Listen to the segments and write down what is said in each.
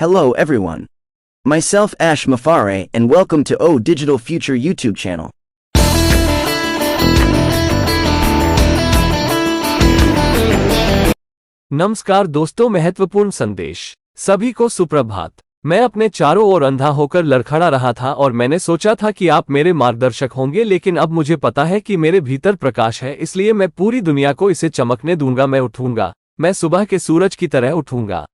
Hello everyone. Myself Ash Mafare and welcome to O Digital Future YouTube channel. नमस्कार दोस्तों, महत्वपूर्ण संदेश। सभी को सुप्रभात। मैं अपने चारों ओर अंधा होकर लड़खड़ा रहा था और मैंने सोचा था कि आप मेरे मार्गदर्शक होंगे, लेकिन अब मुझे पता है कि मेरे भीतर प्रकाश है, इसलिए मैं पूरी दुनिया को इसे चमकने दूंगा। मैं उठूंगा, मैं सुबह के सूरज की तरह उठूंगा।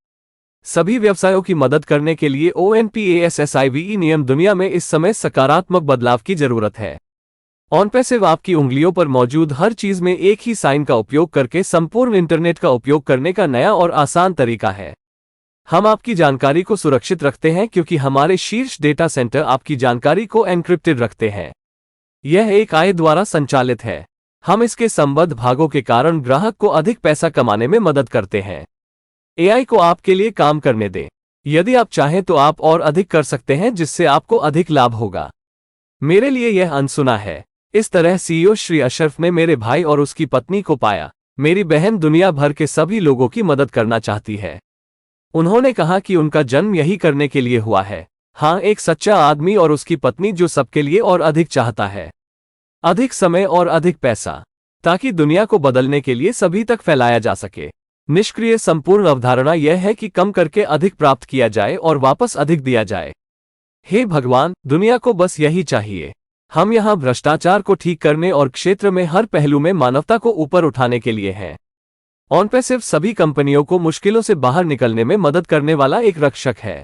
सभी व्यवसायों की मदद करने के लिए onpassive नियम दुनिया में इस समय सकारात्मक बदलाव की जरूरत है। ऑनपैसिव आपकी उंगलियों पर मौजूद हर चीज में एक ही साइन का उपयोग करके संपूर्ण इंटरनेट का उपयोग करने का नया और आसान तरीका है। हम आपकी जानकारी को सुरक्षित रखते हैं क्योंकि हमारे शीर्ष डेटा सेंटर आपकी जानकारी को एन्क्रिप्टेड रखते हैं। यह एक AI द्वारा संचालित है। हम इसके संबद्ध भागों के कारण ग्राहक को अधिक पैसा कमाने में मदद करते हैं। AI को आपके लिए काम करने दें। यदि आप चाहें तो आप और अधिक कर सकते हैं जिससे आपको अधिक लाभ होगा। मेरे लिए यह अनसुना है। इस तरह CEO श्री अशरफ ने मेरे भाई और उसकी पत्नी को पाया। मेरी बहन दुनिया भर के सभी लोगों की मदद करना चाहती है। उन्होंने कहा कि उनका जन्म यही करने के लिए हुआ है। हाँ, एक सच्चा आदमी और उसकी पत्नी जो सबके लिए और अधिक चाहता है। अधिक समय और अधिक पैसा, ताकि दुनिया को बदलने के लिए सभी तक फैलाया जा सके। निष्क्रिय संपूर्ण अवधारणा यह है कि कम करके अधिक प्राप्त किया जाए और वापस अधिक दिया जाए। हे भगवान, दुनिया को बस यही चाहिए। हम यहाँ भ्रष्टाचार को ठीक करने और क्षेत्र में हर पहलू में मानवता को ऊपर उठाने के लिए हैं। ऑनपैसिव सभी कंपनियों को मुश्किलों से बाहर निकलने में मदद करने वाला एक रक्षक है।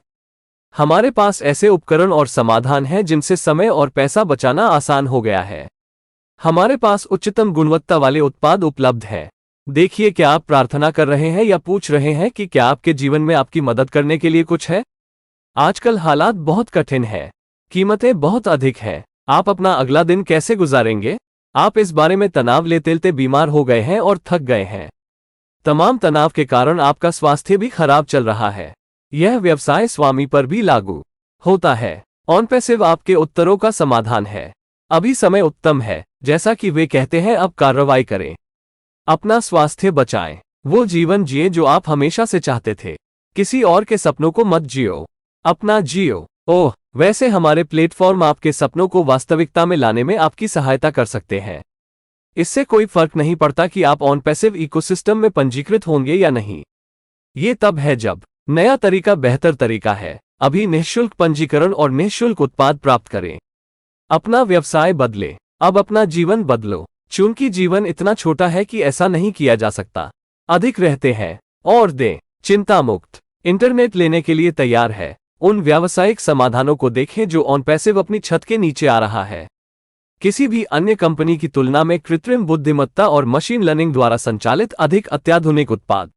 हमारे पास ऐसे उपकरण और समाधान हैं जिनसे समय और पैसा बचाना आसान हो गया है। हमारे पास उच्चतम गुणवत्ता वाले उत्पाद उपलब्ध हैं। देखिए, क्या आप प्रार्थना कर रहे हैं या पूछ रहे हैं कि क्या आपके जीवन में आपकी मदद करने के लिए कुछ है? आजकल हालात बहुत कठिन हैं। कीमतें बहुत अधिक हैं। आप अपना अगला दिन कैसे गुजारेंगे? आप इस बारे में तनाव लेते बीमार हो गए हैं और थक गए हैं। तमाम तनाव के कारण आपका स्वास्थ्य भी खराब चल रहा है। यह व्यवसाय स्वामी पर भी लागू होता है। ऑनपैसिव आपके उत्तरों का समाधान है। अभी समय उत्तम है। जैसा कि वे कहते हैं, अब कार्रवाई करें। अपना स्वास्थ्य बचाएं। वो जीवन जिए जो आप हमेशा से चाहते थे। किसी और के सपनों को मत जियो, अपना जियो। ओह, वैसे हमारे प्लेटफॉर्म आपके सपनों को वास्तविकता में लाने में आपकी सहायता कर सकते हैं। इससे कोई फर्क नहीं पड़ता कि आप ऑनपैसिव इकोसिस्टम में पंजीकृत होंगे या नहीं। ये तब है जब नया तरीका बेहतर तरीका है। अभी निःशुल्क पंजीकरण और निःशुल्क उत्पाद प्राप्त करें। अपना व्यवसाय बदले, अब अपना जीवन बदलो। चूंकि जीवन इतना छोटा है कि ऐसा नहीं किया जा सकता। अधिक रहते हैं और दें। चिंता मुक्त इंटरनेट लेने के लिए तैयार है। उन व्यावसायिक समाधानों को देखें जो ऑनपैसिव अपनी छत के नीचे आ रहा है। किसी भी अन्य कंपनी की तुलना में कृत्रिम बुद्धिमत्ता और मशीन लर्निंग द्वारा संचालित अधिक अत्याधुनिक उत्पाद।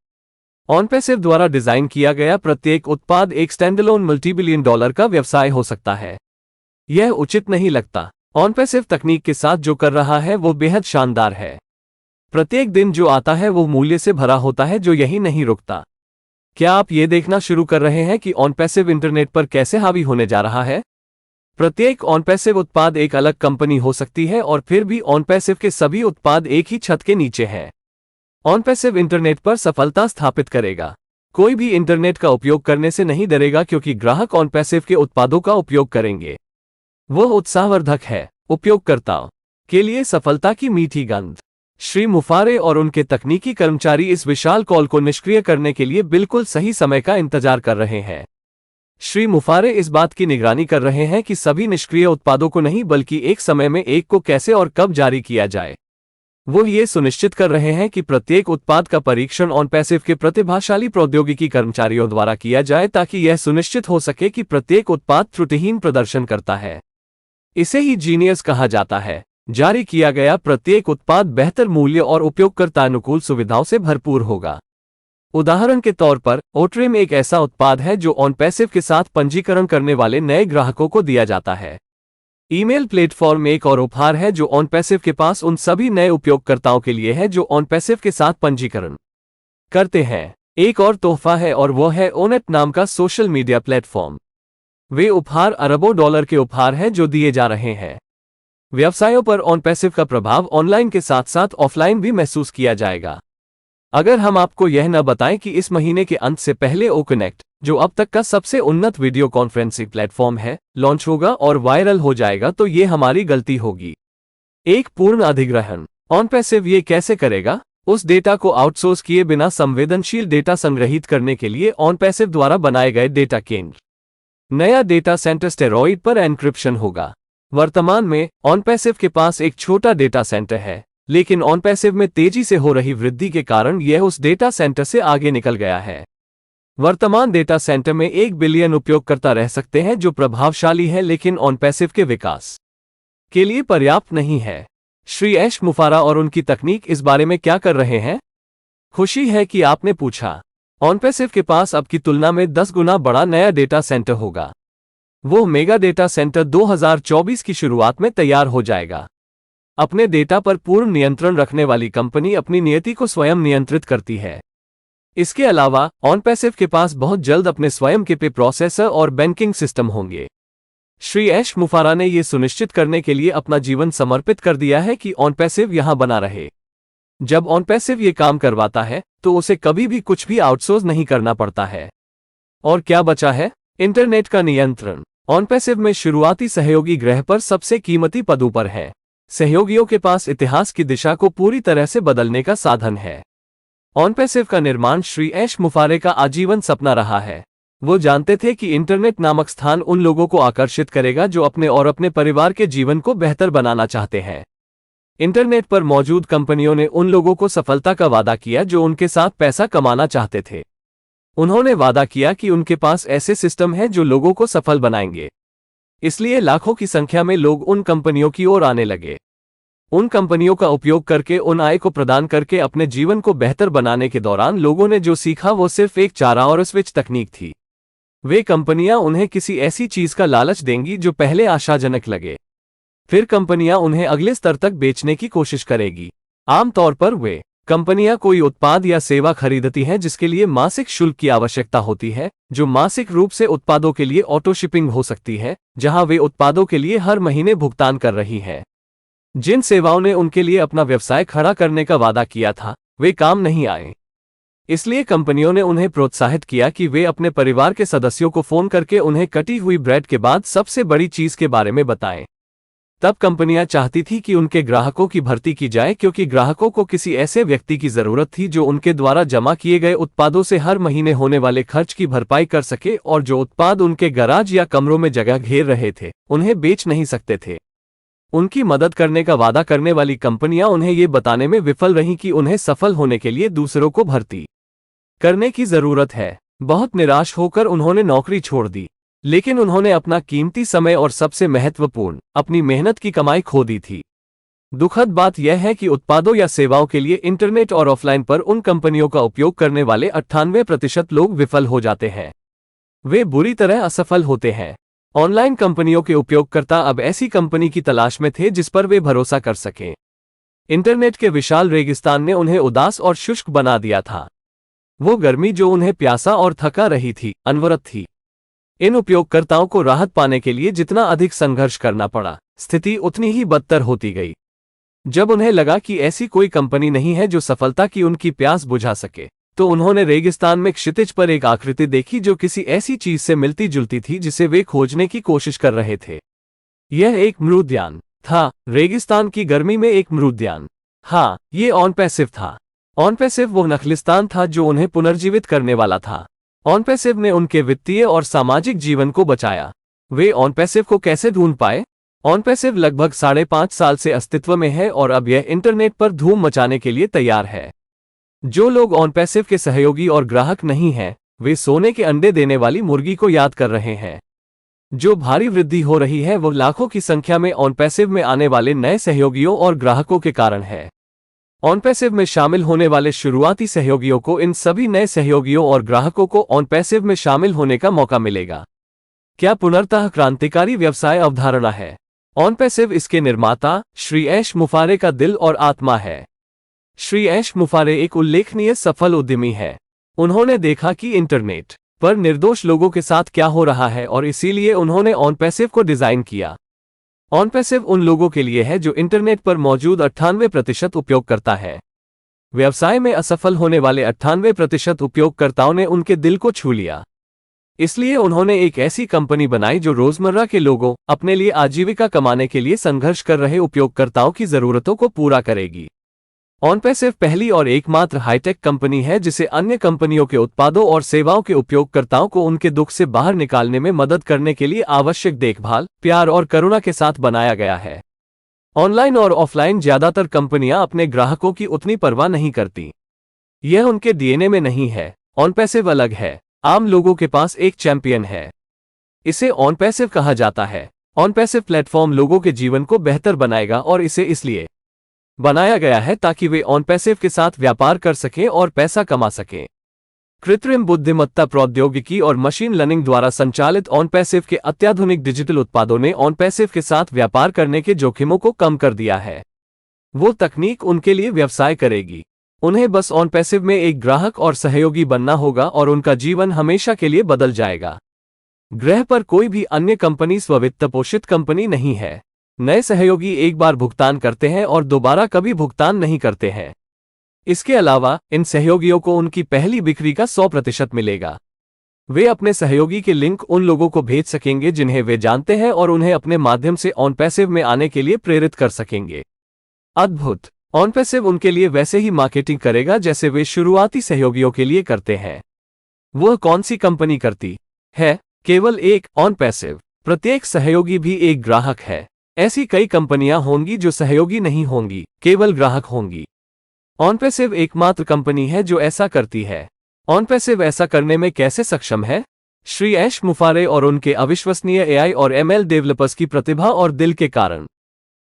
ऑनपैसिव द्वारा डिजाइन किया गया प्रत्येक उत्पाद एक स्टैंडअलोन मल्टीबिलियन डॉलर का व्यवसाय हो सकता है। यह उचित नहीं लगता। ऑनपैसिव तकनीक के साथ जो कर रहा है वो बेहद शानदार है। प्रत्येक दिन जो आता है वो मूल्य से भरा होता है जो यही नहीं रुकता। क्या आप ये देखना शुरू कर रहे हैं कि ऑनपैसिव इंटरनेट पर कैसे हावी होने जा रहा है? प्रत्येक ऑनपैसिव उत्पाद एक अलग कंपनी हो सकती है और फिर भी ऑनपैसिव के सभी उत्पाद एक ही छत के नीचे हैं। ऑनपैसिव इंटरनेट पर सफलता स्थापित करेगा। कोई भी इंटरनेट का उपयोग करने से नहीं डरेगा क्योंकि ग्राहक ऑनपैसिव के उत्पादों का उपयोग करेंगे। वह उत्साहवर्धक है। उपयोगकर्ताओं के लिए सफलता की मीठी गंध। श्री मुफारे और उनके तकनीकी कर्मचारी इस विशाल कॉल को निष्क्रिय करने के लिए बिल्कुल सही समय का इंतजार कर रहे हैं। श्री मुफारे इस बात की निगरानी कर रहे हैं कि सभी निष्क्रिय उत्पादों को नहीं बल्कि एक समय में एक को कैसे और कब जारी किया जाए। वो ये सुनिश्चित कर रहे हैं कि प्रत्येक उत्पाद का परीक्षण ऑनपैसिव के प्रतिभाशाली प्रौद्योगिकी कर्मचारियों द्वारा किया जाए ताकि यह सुनिश्चित हो सके कि प्रत्येक उत्पाद त्रुटिहीन प्रदर्शन करता है। इसे ही जीनियस कहा जाता है। जारी किया गया प्रत्येक उत्पाद बेहतर मूल्य और उपयोगकर्ता अनुकूल सुविधाओं से भरपूर होगा। उदाहरण के तौर पर, ओट्रिम एक ऐसा उत्पाद है जो ऑनपैसिव के साथ पंजीकरण करने वाले नए ग्राहकों को दिया जाता है। ईमेल प्लेटफॉर्म एक और उपहार है जो ऑनपैसिव के पास उन सभी नए उपयोगकर्ताओं के लिए है जो ऑनपैसिव के साथ पंजीकरण करते हैं। एक और तोहफा है और वह है ओनेट नाम का सोशल मीडिया प्लेटफॉर्म। वे उपहार अरबों डॉलर के उपहार हैं जो दिए जा रहे हैं। व्यवसायों पर ऑनपैसिव का प्रभाव ऑनलाइन के साथ साथ ऑफलाइन भी महसूस किया जाएगा। अगर हम आपको यह न बताएं कि इस महीने के अंत से पहले ओ कनेक्ट, जो अब तक का सबसे उन्नत वीडियो कॉन्फ्रेंसिंग प्लेटफॉर्म है, लॉन्च होगा और वायरल हो जाएगा, तो ये हमारी गलती होगी। एक पूर्ण अधिग्रहण। ऑनपैसिव ये कैसे करेगा? उस डेटा को आउटसोर्स किए बिना संवेदनशील डेटा संग्रहित करने के लिए ऑनपैसिव द्वारा बनाए गए डेटा केंद्र। नया डेटा सेंटर स्टेरॉइड पर एन्क्रिप्शन होगा। वर्तमान में ऑनपैसिव के पास एक छोटा डेटा सेंटर है, लेकिन ऑनपैसिव में तेजी से हो रही वृद्धि के कारण यह उस डेटा सेंटर से आगे निकल गया है। वर्तमान डेटा सेंटर में 1 बिलियन उपयोगकर्ता रह सकते हैं, जो प्रभावशाली है, लेकिन ऑनपैसिव के विकास के लिए पर्याप्त नहीं है। श्री ऐश मुफारा और उनकी तकनीक इस बारे में क्या कर रहे हैं? खुशी है कि आपने पूछा। ऑनपैसिव के पास अब की तुलना में 10 गुना बड़ा नया डेटा सेंटर होगा। वो मेगा डेटा सेंटर 2024 की शुरुआत में तैयार हो जाएगा। अपने डेटा पर पूर्ण नियंत्रण रखने वाली कंपनी अपनी नियति को स्वयं नियंत्रित करती है। इसके अलावा ऑनपैसिव के पास बहुत जल्द अपने स्वयं के पे प्रोसेसर और बैंकिंग सिस्टम होंगे। श्री ऐश मुफारा ने यह सुनिश्चित करने के लिए अपना जीवन समर्पित कर दिया है कि ऑनपैसिव यहां बना रहे। जब ऑनपैसिव ये काम करवाता है, तो उसे कभी भी कुछ भी आउटसोर्स नहीं करना पड़ता है। और क्या बचा है? इंटरनेट का नियंत्रण। ऑनपैसिव में शुरुआती सहयोगी ग्रह पर सबसे कीमती पदों पर है। सहयोगियों के पास इतिहास की दिशा को पूरी तरह से बदलने का साधन है। ऑनपैसिव का निर्माण श्री ऐश मुफारे का आजीवन सपना रहा है। वो जानते थे कि इंटरनेट नामक स्थान उन लोगों को आकर्षित करेगा जो अपने और अपने परिवार के जीवन को बेहतर बनाना चाहते हैं। इंटरनेट पर मौजूद कंपनियों ने उन लोगों को सफलता का वादा किया जो उनके साथ पैसा कमाना चाहते थे। उन्होंने वादा किया कि उनके पास ऐसे सिस्टम हैं जो लोगों को सफल बनाएंगे। इसलिए लाखों की संख्या में लोग उन कंपनियों की ओर आने लगे। उन कंपनियों का उपयोग करके उन आय को प्रदान करके अपने जीवन को बेहतर बनाने के दौरान लोगों ने जो सीखा वो सिर्फ एक चारा और स्विच तकनीक थी। वे कंपनियां उन्हें किसी ऐसी चीज का लालच देंगी जो पहले आशाजनक लगे। फिर कंपनियां उन्हें अगले स्तर तक बेचने की कोशिश करेगी। आमतौर पर वे कंपनियां कोई उत्पाद या सेवा खरीदती हैं जिसके लिए मासिक शुल्क की आवश्यकता होती है, जो मासिक रूप से उत्पादों के लिए ऑटो शिपिंग हो सकती है, जहां वे उत्पादों के लिए हर महीने भुगतान कर रही हैं। जिन सेवाओं ने उनके लिए अपना व्यवसाय खड़ा करने का वादा किया था, वे काम नहीं आए। इसलिए कंपनियों ने उन्हें प्रोत्साहित किया कि वे अपने परिवार के सदस्यों को फोन करके उन्हें कटी हुई ब्रेड के बाद सबसे बड़ी चीज के बारे में बताएं। तब कंपनियां चाहती थी कि उनके ग्राहकों की भर्ती की जाए, क्योंकि ग्राहकों को किसी ऐसे व्यक्ति की जरूरत थी जो उनके द्वारा जमा किए गए उत्पादों से हर महीने होने वाले खर्च की भरपाई कर सके और जो उत्पाद उनके गराज या कमरों में जगह घेर रहे थे, उन्हें बेच नहीं सकते थे। उनकी मदद करने का वादा करने वाली कंपनियां उन्हें ये बताने में विफल रहीं कि उन्हें सफल होने के लिए दूसरों को भर्ती करने की जरूरत है। बहुत निराश होकर उन्होंने नौकरी छोड़ दी, लेकिन उन्होंने अपना कीमती समय और सबसे महत्वपूर्ण, अपनी मेहनत की कमाई खो दी थी। दुखद बात यह है कि उत्पादों या सेवाओं के लिए इंटरनेट और ऑफलाइन पर उन कंपनियों का उपयोग करने वाले 98% लोग विफल हो जाते हैं। वे बुरी तरह असफल होते हैं। ऑनलाइन कंपनियों के उपयोगकर्ता अब ऐसी कंपनी की तलाश में थे जिस पर वे भरोसा कर सकें। इंटरनेट के विशाल रेगिस्तान ने उन्हें उदास और शुष्क बना दिया था। वो गर्मी जो उन्हें प्यासा और थका रही थी, अनवरत थी। इन उपयोगकर्ताओं को राहत पाने के लिए जितना अधिक संघर्ष करना पड़ा, स्थिति उतनी ही बदतर होती गई। जब उन्हें लगा कि ऐसी कोई कंपनी नहीं है जो सफलता की उनकी प्यास बुझा सके, तो उन्होंने रेगिस्तान में क्षितिज पर एक आकृति देखी जो किसी ऐसी चीज से मिलती जुलती थी जिसे वे खोजने की कोशिश कर रहे थे। यह एक मृद्यान था, रेगिस्तान की गर्मी में एक मृद्यान। हाँ, ये ऑनपैसिव था। ऑनपैसिव वो नखलिस्तान था जो उन्हें पुनर्जीवित करने वाला था। ऑनपैसिव ने उनके वित्तीय और सामाजिक जीवन को बचाया। वे ऑनपैसिव को कैसे ढूंढ पाए? ऑनपैसिव लगभग 5.5 साल से अस्तित्व में है और अब यह इंटरनेट पर धूम मचाने के लिए तैयार है। जो लोग ऑनपैसिव के सहयोगी और ग्राहक नहीं हैं, वे सोने के अंडे देने वाली मुर्गी को याद कर रहे हैं। जो भारी वृद्धि हो रही है वो लाखों की संख्या में ऑनपैसिव में आने वाले नए सहयोगियों और ग्राहकों के कारण है। ऑनपैसिव में शामिल होने वाले शुरुआती सहयोगियों को इन सभी नए सहयोगियों और ग्राहकों को ऑनपैसिव में शामिल होने का मौका मिलेगा। क्या पुनर्तः क्रांतिकारी व्यवसाय अवधारणा है? ऑनपैसिव इसके निर्माता श्री ऐश मुफारे का दिल और आत्मा है। श्री ऐश मुफारे एक उल्लेखनीय सफल उद्यमी है। उन्होंने देखा कि इंटरनेट पर निर्दोष लोगों के साथ क्या हो रहा है और इसीलिए उन्होंने ऑनपैसिव को डिजाइन किया। ऑनपैसिव उन लोगों के लिए है जो इंटरनेट पर मौजूद 98% उपयोग करता है। व्यवसाय में असफल होने वाले 98% उपयोगकर्ताओं ने उनके दिल को छू लिया। इसलिए उन्होंने एक ऐसी कंपनी बनाई जो रोजमर्रा के लोगों, अपने लिए आजीविका कमाने के लिए संघर्ष कर रहे उपयोगकर्ताओं की जरूरतों को पूरा करेगी। ऑनपैसिव पहली और एकमात्र हाईटेक कंपनी है जिसे अन्य कंपनियों के उत्पादों और सेवाओं के उपयोगकर्ताओं को उनके दुख से बाहर निकालने में मदद करने के लिए आवश्यक देखभाल, प्यार और करुणा के साथ बनाया गया है। ऑनलाइन और ऑफलाइन ज्यादातर कंपनियां अपने ग्राहकों की उतनी परवाह नहीं करती। यह उनके डीएनए में नहीं है। ऑनपैसिव अलग है। आम लोगों के पास एक चैंपियन है। इसे ऑनपैसिव कहा जाता है। ऑनपैसिव प्लेटफॉर्म लोगों के जीवन को बेहतर बनाएगा और इसे इसलिए बनाया गया है ताकि वे ऑनपैसिव के साथ व्यापार कर सकें और पैसा कमा सकें। कृत्रिम बुद्धिमत्ता प्रौद्योगिकी और मशीन लर्निंग द्वारा संचालित ऑनपैसिव के अत्याधुनिक डिजिटल उत्पादों ने ऑनपैसिव के साथ व्यापार करने के जोखिमों को कम कर दिया है। वो तकनीक उनके लिए व्यवसाय करेगी। उन्हें बस ऑनपैसिव में एक ग्राहक और सहयोगी बनना होगा और उनका जीवन हमेशा के लिए बदल जाएगा। ग्रह पर कोई भी अन्य कंपनी स्ववित्त पोषित कंपनी नहीं है। नए सहयोगी एक बार भुगतान करते हैं और दोबारा कभी भुगतान नहीं करते हैं। इसके अलावा इन सहयोगियों को उनकी पहली बिक्री का 100% मिलेगा। वे अपने सहयोगी के लिंक उन लोगों को भेज सकेंगे जिन्हें वे जानते हैं और उन्हें अपने माध्यम से ऑनपैसिव में आने के लिए प्रेरित कर सकेंगे। अद्भुत! ऑनपैसिव उनके लिए वैसे ही मार्केटिंग करेगा जैसे वे शुरुआती सहयोगियों के लिए करते हैं। वह कौन सी कंपनी करती है? केवल एक, ऑनपैसिव। प्रत्येक सहयोगी भी एक ग्राहक है। ऐसी कई कंपनियां होंगी जो सहयोगी नहीं होंगी, केवल ग्राहक होंगी। ऑनपैसिव एकमात्र कंपनी है जो ऐसा करती है। ऑनपैसिव ऐसा करने में कैसे सक्षम है? श्री ऐश मुफारे और उनके अविश्वसनीय एआई और एमएल डेवलपर्स की प्रतिभा और दिल के कारण।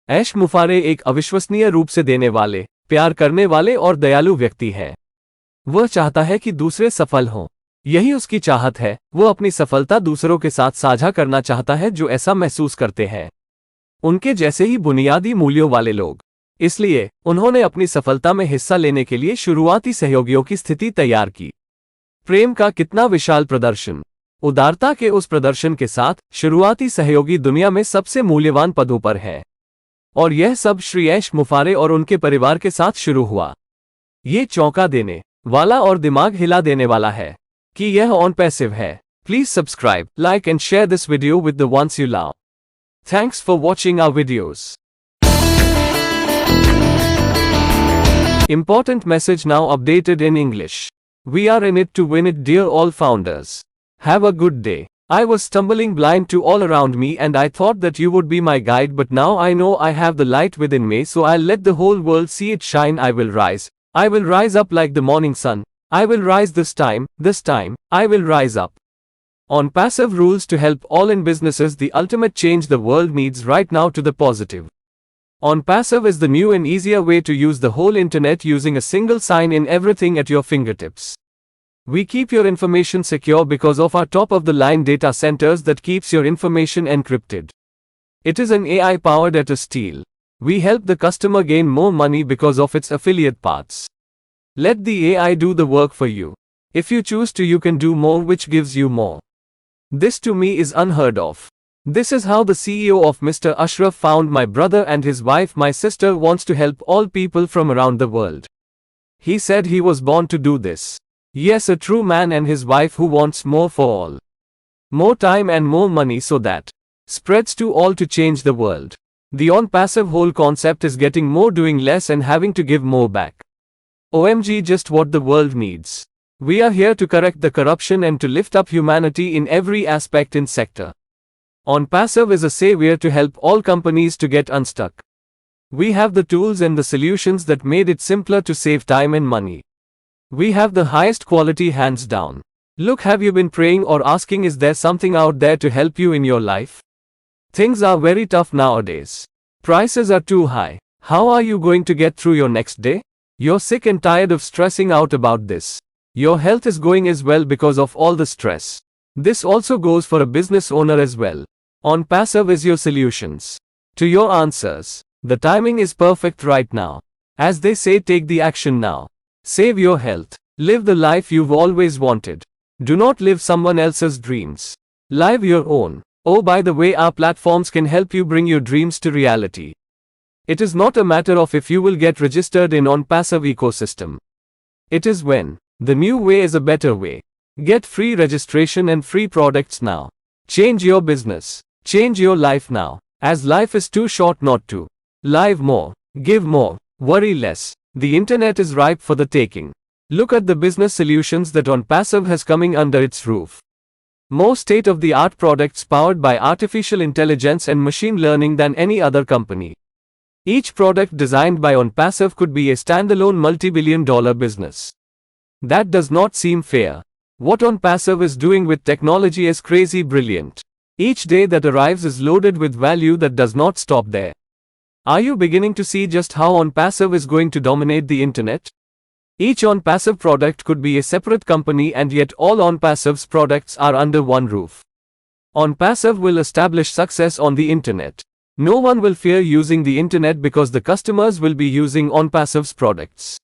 ऐश मुफारे एक अविश्वसनीय रूप से देने वाले, प्यार करने वाले और दयालु व्यक्ति हैं। वह चाहता है कि दूसरे सफल हों। यही उसकी चाहत है। वो अपनी सफलता दूसरों के साथ साझा करना चाहता है जो ऐसा महसूस करते हैं। उनके जैसे ही बुनियादी मूल्यों वाले लोग। इसलिए उन्होंने अपनी सफलता में हिस्सा लेने के लिए शुरुआती सहयोगियों की स्थिति तैयार की। प्रेम का कितना विशाल प्रदर्शन! उदारता के उस प्रदर्शन के साथ शुरुआती सहयोगी दुनिया में सबसे मूल्यवान पदों पर हैं। और यह सब श्री ऐश मुफारे और उनके परिवार के साथ शुरू हुआ। ये चौंका देने वाला और दिमाग हिला देने वाला है कि यह ऑनपैसिव है। Please subscribe, like and share this video with the ones you love. Thanks for watching our videos. Important message now updated in English. We are in it to win it, dear all founders. Have a good day. I was stumbling blind to all around me and I thought that you would be my guide, but now I know I have the light within me, so I'll let the whole world see it shine. I will rise. I will rise up like the morning sun. I will rise this time, I will rise up. OnPassive rules to help all in businesses, the ultimate change the world needs right now to the positive. OnPassive is the new and easier way to use the whole internet using a single sign in everything at your fingertips. We keep your information secure because of our top-of-the-line data centers that keeps your information encrypted. It is an AI powered at a steal. We help the customer gain more money because of its affiliate paths. Let the AI do the work for you. If you choose to, you can do more, which gives you more. This to me is unheard of. This is how the CEO of Mr. Ashraf found my brother and his wife. My sister wants to help all people from around the world. He said he was born to do this. Yes, a true man and his wife who wants more for all. More time and more money so that spreads to all to change the world. The OnPassive whole concept is getting more, doing less and having to give more back. OMG, just what the world needs. We are here to correct the corruption and to lift up humanity in every aspect in sector. OnPassive is a savior to help all companies to get unstuck. We have the tools and the solutions that made it simpler to save time and money. We have the highest quality, hands down. Look, have you been praying or asking, is there something out there to help you in your life? Things are very tough nowadays. Prices are too high. How are you going to get through your next day? You're sick and tired of stressing out about this. Your health is going as well because of all the stress. This also goes for a business owner as well. OnPassive is your solutions to your answers. The timing is perfect right now. As they say, take the action now. Save your health. Live the life you've always wanted. Do not live someone else's dreams. Live your own. Oh, by the way, our platforms can help you bring your dreams to reality. It is not a matter of if you will get registered in onpassive ecosystem. It is when. The new way is a better way. Get free registration and free products now. Change your business. Change your life now. As life is too short not to. Live more. Give more. Worry less. The internet is ripe for the taking. Look at the business solutions that onpassive has coming under its roof. More state-of-the-art products powered by artificial intelligence and machine learning than any other company. Each product designed by onpassive could be a standalone multi-billion-dollar business. That does not seem fair. What onpassive is doing with technology is crazy brilliant. Each day that arrives is loaded with value that does not stop there. Are you beginning to see just how onpassive is going to dominate the internet? Each onpassive product could be a separate company, and yet all onpassive's products are under one roof. Onpassive will establish success on the internet. No one will fear using the internet because the customers will be using onpassive's products.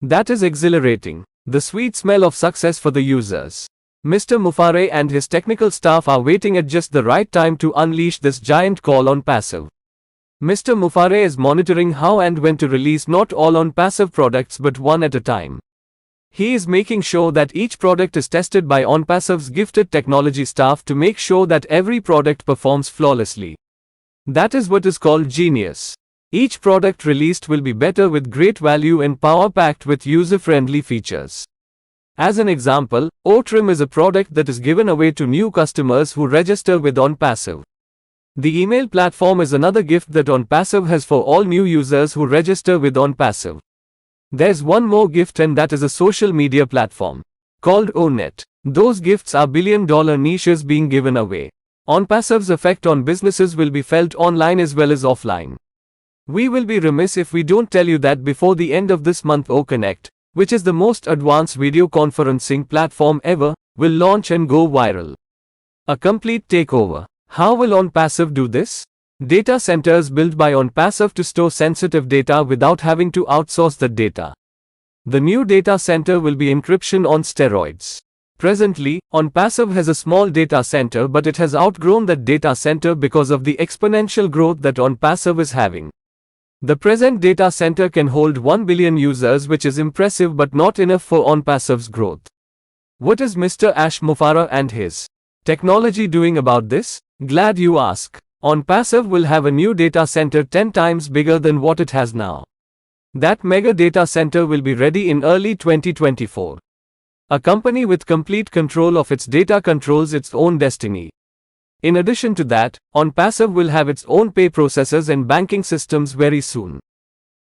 That is exhilarating. The sweet smell of success for the users. Mr. Mufare and his technical staff are waiting at just the right time to unleash this giant call onpassive. Mr. Mufare is monitoring how and when to release not all onpassive products but one at a time. He is making sure that each product is tested by onpassive's gifted technology staff to make sure that every product performs flawlessly. That is what is called genius. Each product released will be better with great value and power-packed with user-friendly features. As an example, O-Trim is a product that is given away to new customers who register with onpassive. The email platform is another gift that onpassive has for all new users who register with onpassive. There's one more gift, and that is a social media platform called ONet. Those gifts are billion-dollar niches being given away. onpassive's effect on businesses will be felt online as well as offline. We will be remiss if we don't tell you that before the end of this month, OConnect, which is the most advanced video conferencing platform ever, will launch and go viral. A complete takeover. How will onpassive do this? Data centers built by onpassive to store sensitive data without having to outsource the data. The new data center will be encryption on steroids. Presently, onpassive has a small data center, but it has outgrown that data center because of the exponential growth that onpassive is having. The present data center can hold 1 billion users, which is impressive but not enough for onpassive's growth. What is Mr. Ash Mufara and his technology doing about this? Glad you ask. onpassive will have a new data center 10 times bigger than what it has now. That mega data center will be ready in early 2024. A company with complete control of its data controls its own destiny. In addition to that, onpassive will have its own pay processors and banking systems very soon.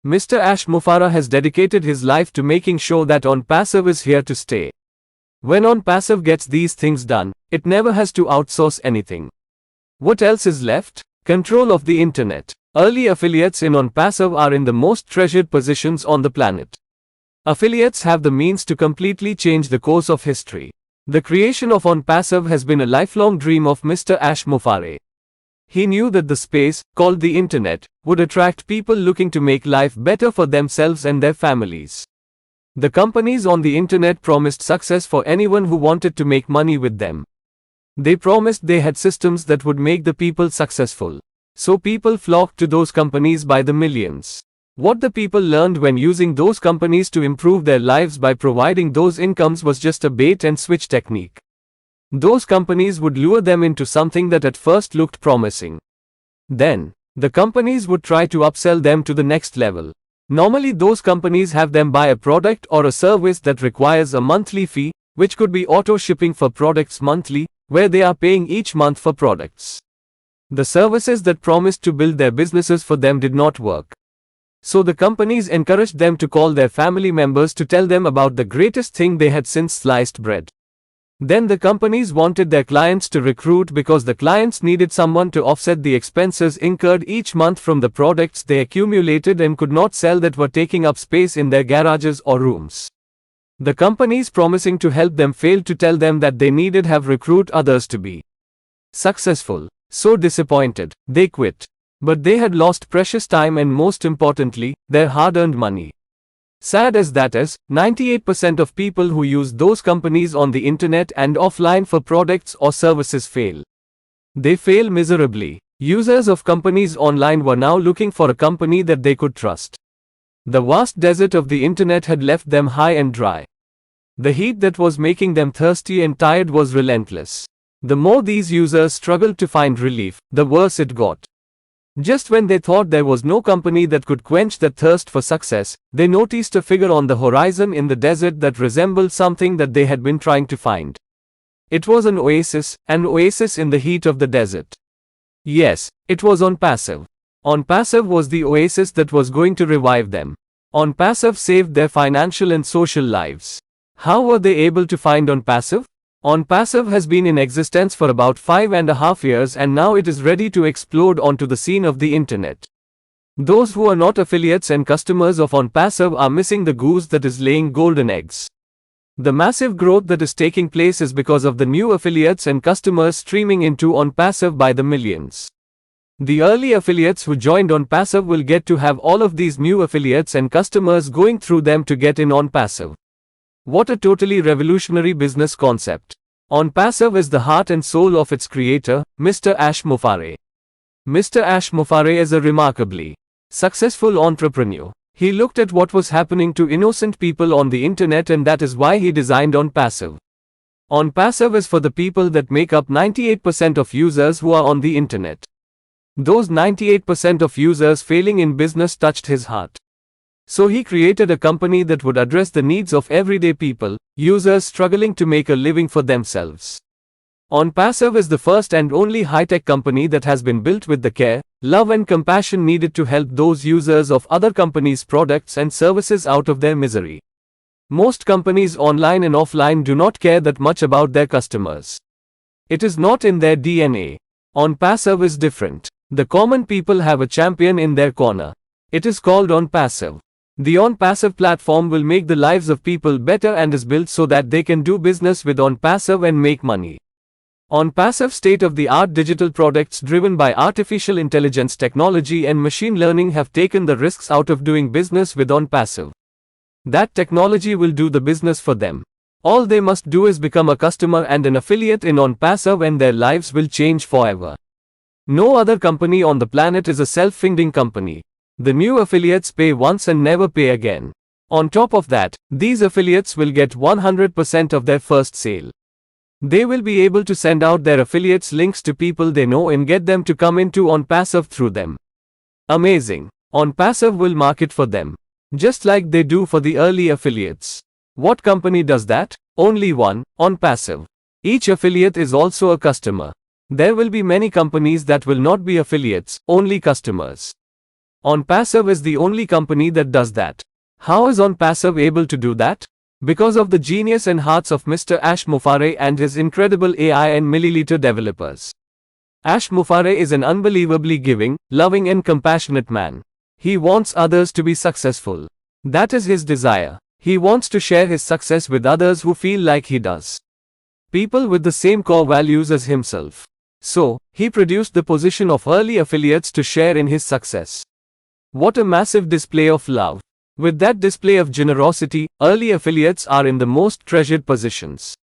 Mr. Ash Mufara has dedicated his life to making sure that onpassive is here to stay. When onpassive gets these things done, it never has to outsource anything. What else is left? Control of the internet. Early affiliates in onpassive are in the most treasured positions on the planet. Affiliates have the means to completely change the course of history. The creation of onpassive has been a lifelong dream of Mr. Ash Mufare. He knew that the space, called the internet, would attract people looking to make life better for themselves and their families. The companies on the internet promised success for anyone who wanted to make money with them. They promised they had systems that would make the people successful. So people flocked to those companies by the millions. What the people learned when using those companies to improve their lives by providing those incomes was just a bait and switch technique. Those companies would lure them into something that at first looked promising. Then, the companies would try to upsell them to the next level. Normally those companies have them buy a product or a service that requires a monthly fee, which could be auto shipping for products monthly, where they are paying each month for products. The services that promised to build their businesses for them did not work. So the companies encouraged them to call their family members to tell them about the greatest thing they had since sliced bread. Then the companies wanted their clients to recruit because the clients needed someone to offset the expenses incurred each month from the products they accumulated and could not sell that were taking up space in their garages or rooms. The companies promising to help them failed to tell them that they needed have recruit others to be successful. So disappointed, they quit. But they had lost precious time and most importantly, their hard-earned money. Sad as that is, 98% of people who use those companies on the internet and offline for products or services fail. They fail miserably. Users of companies online were now looking for a company that they could trust. The vast desert of the internet had left them high and dry. The heat that was making them thirsty and tired was relentless. The more these users struggled to find relief, the worse it got. Just when they thought there was no company that could quench that thirst for success, they noticed a figure on the horizon in the desert that resembled something that they had been trying to find. It was an oasis in the heat of the desert. Yes, it was onpassive. Onpassive was the oasis that was going to revive them. Onpassive saved their financial and social lives. How were they able to find onpassive? onpassive has been in existence for about 5.5 years and now it is ready to explode onto the scene of the internet. Those who are not affiliates and customers of onpassive are missing the goose that is laying golden eggs. The massive growth that is taking place is because of the new affiliates and customers streaming into onpassive by the millions. The early affiliates who joined onpassive will get to have all of these new affiliates and customers going through them to get in onpassive. What a totally revolutionary business concept. onpassive is the heart and soul of its creator, Mr. Ash Mufareh. Mr. Ash Mufareh is a remarkably successful entrepreneur. He looked at what was happening to innocent people on the internet and that is why he designed onpassive. onpassive is for the people that make up 98% of users who are on the internet. Those 98% of users failing in business touched his heart. So he created a company that would address the needs of everyday people, users struggling to make a living for themselves. onpassive is the first and only high-tech company that has been built with the care, love and compassion needed to help those users of other companies' products and services out of their misery. Most companies online and offline do not care that much about their customers. It is not in their DNA. onpassive is different. The common people have a champion in their corner. It is called onpassive. The onpassive platform will make the lives of people better and is built so that they can do business with onpassive and make money. onpassive state-of-the-art digital products driven by artificial intelligence technology and machine learning have taken the risks out of doing business with onpassive. That technology will do the business for them. All they must do is become a customer and an affiliate in onpassive and their lives will change forever. No other company on the planet is a self-funding company. The new affiliates pay once and never pay again. On top of that, these affiliates will get 100% of their first sale. They will be able to send out their affiliates links to people they know and get them to come into onpassive through them. Amazing. onpassive will market for them. Just like they do for the early affiliates. What company does that? Only one, onpassive. Each affiliate is also a customer. There will be many companies that will not be affiliates, only customers. onpassive is the only company that does that. How is onpassive able to do that? Because of the genius and hearts of Mr. Ash Mufareh and his incredible AI and milliliter developers. Ash Mufareh is an unbelievably giving, loving and compassionate man. He wants others to be successful. That is his desire. He wants to share his success with others who feel like he does. People with the same core values as himself. So, he produced the position of early affiliates to share in his success. What a massive display of love. With that display of generosity, early affiliates are in the most treasured positions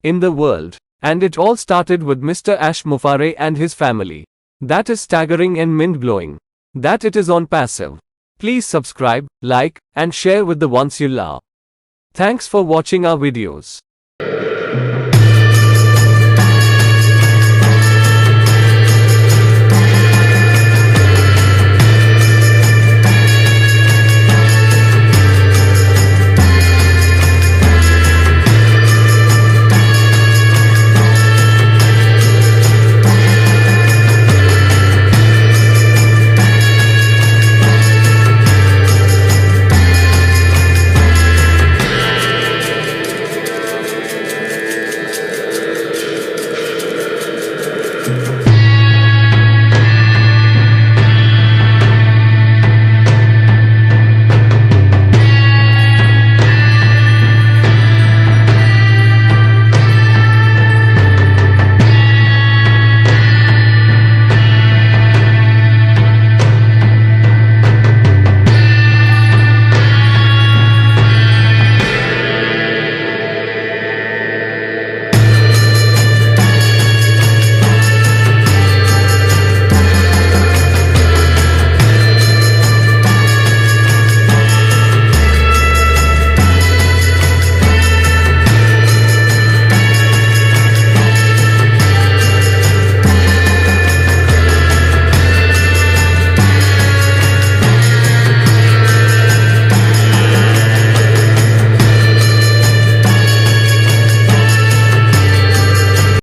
in the world. And it all started with Mr. Ash Mufareh and his family. That is staggering and mind-blowing. That it is onpassive. Please subscribe, like, and share with the ones you love. Thanks for watching our videos.